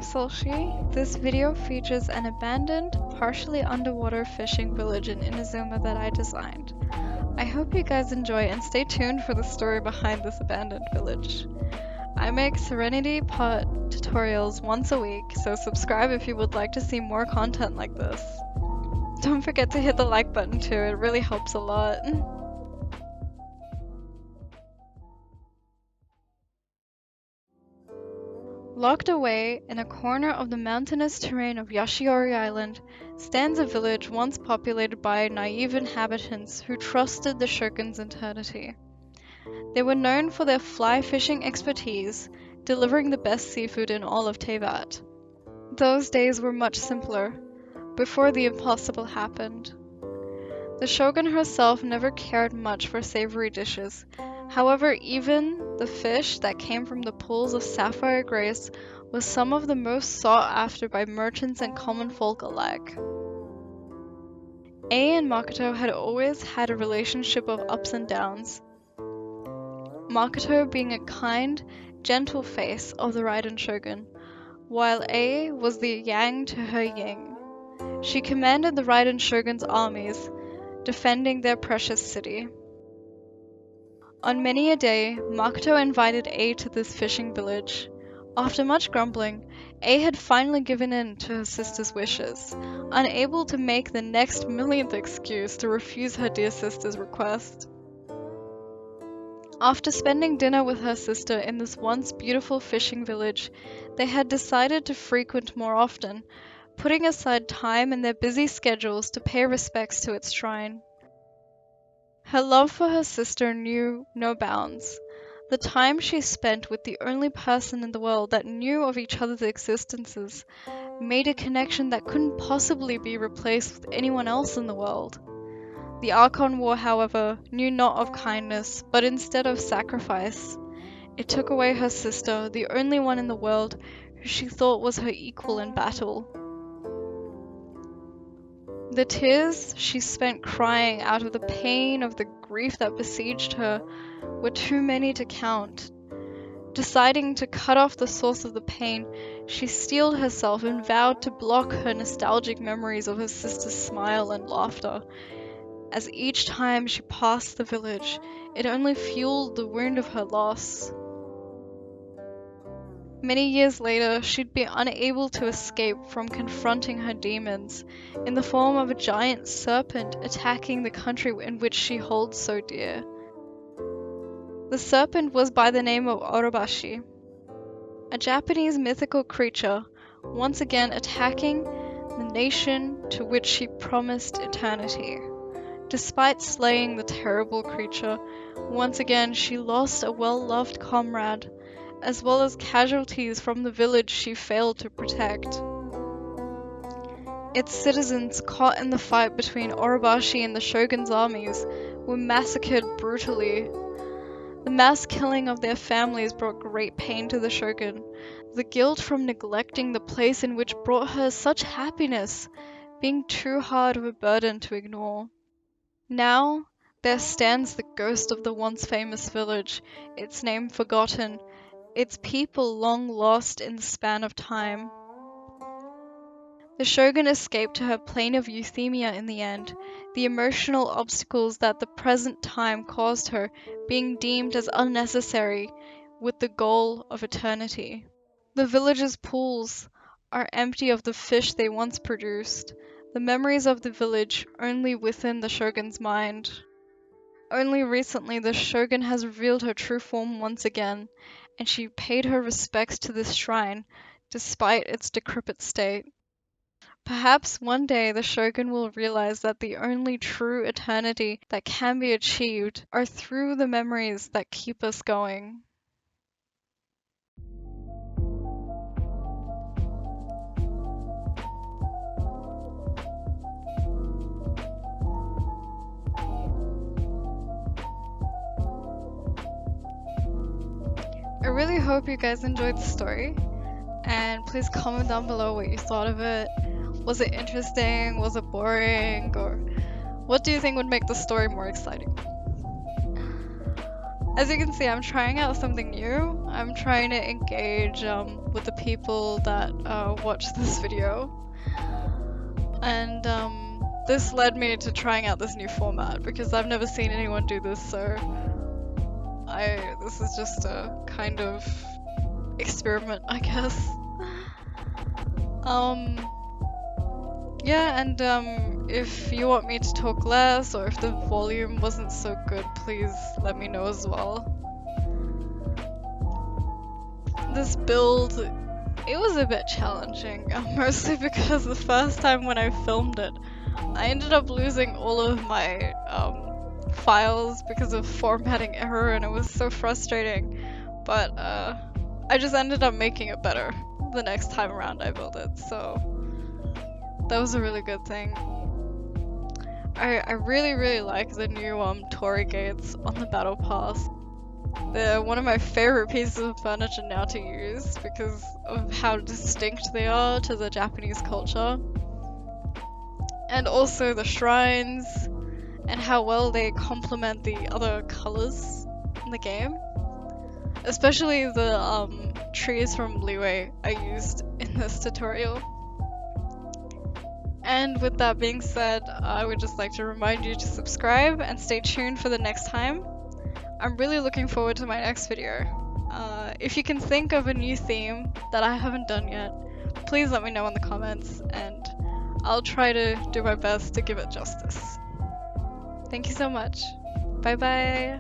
I'm Solshi. This video features an abandoned, partially underwater fishing village in Inazuma that I designed. I hope you guys enjoy and stay tuned for the story behind this abandoned village. I make Serenity Pot tutorials once a week, so subscribe if you would like to see more content like this. Don't forget to hit the like button too, it really helps a lot. Locked away in a corner of the mountainous terrain of Yashiori Island stands a village once populated by naive inhabitants who trusted the shogun's eternity. They were known for their fly fishing expertise, delivering the best seafood in all of Teyvat. Those days were much simpler, before the impossible happened. The shogun herself never cared much for savory dishes. However, even the fish that came from the pools of Sapphire Grace was some of the most sought after by merchants and common folk alike. Ei and Makoto had always had a relationship of ups and downs. Makoto being a kind, gentle face of the Raiden Shogun, while Ei was the yang to her yin. She commanded the Raiden Shogun's armies, defending their precious city. On many a day, Makoto invited Ei to this fishing village. After much grumbling, Ei had finally given in to her sister's wishes, unable to make the next millionth excuse to refuse her dear sister's request. After spending dinner with her sister in this once beautiful fishing village, they had decided to frequent more often, putting aside time in their busy schedules to pay respects to its shrine. Her love for her sister knew no bounds. The time she spent with the only person in the world that knew of each other's existences made a connection that couldn't possibly be replaced with anyone else in the world. The Archon War, however, knew not of kindness, but instead of sacrifice. It took away her sister, the only one in the world who she thought was her equal in battle. The tears she spent crying out of the pain of the grief that besieged her were too many to count. Deciding to cut off the source of the pain, she steeled herself and vowed to block her nostalgic memories of her sister's smile and laughter. As each time she passed the village, it only fueled the wound of her loss. Many years later, she'd be unable to escape from confronting her demons, in the form of a giant serpent attacking the country in which she holds so dear. The serpent was by the name of Orobashi, a Japanese mythical creature, once again attacking the nation to which she promised eternity. Despite slaying the terrible creature, once again she lost a well-loved comrade, as well as casualties from the village she failed to protect. Its citizens, caught in the fight between Orobashi and the shogun's armies, were massacred brutally. The mass killing of their families brought great pain to the shogun, the guilt from neglecting the place in which brought her such happiness being too hard of a burden to ignore. Now, there stands the ghost of the once famous village, its name forgotten, its people long lost in the span of time. The shogun escaped to her plane of euthymia in the end, the emotional obstacles that the present time caused her being deemed as unnecessary with the goal of eternity. The village's pools are empty of the fish they once produced, the memories of the village only within the shogun's mind. Only recently the shogun has revealed her true form once again, and she paid her respects to this shrine, despite its decrepit state. Perhaps one day the shogun will realize that the only true eternity that can be achieved are through the memories that keep us going. I really hope you guys enjoyed the story, and please comment down below what you thought of it. Was it interesting? Was it boring? Or what do you think would make the story more exciting? As you can see, I'm trying out something new. I'm trying to engage with the people that watch this video. And this led me to trying out this new format because I've never seen anyone do this, so this is just a kind of experiment, I guess. Yeah, and if you want me to talk less or if the volume wasn't so good, please let me know as well. This build, it was a bit challenging, mostly because the first time when I filmed it, I ended up losing all of my files because of formatting error, and it was so frustrating. But I just ended up making it better the next time around I built it, so that was a really good thing. I really like the new Torii gates on the battle pass. They're one of my favorite pieces of furniture now to use because of how distinct they are to the Japanese culture. And also the shrines and how well they complement the other colors in the game. Especially the trees from Liyue I used in this tutorial. And with that being said, I would just like to remind you to subscribe and stay tuned for the next time. I'm really looking forward to my next video. If you can think of a new theme that I haven't done yet, please let me know in the comments and I'll try to do my best to give it justice. Thank you so much. Bye bye.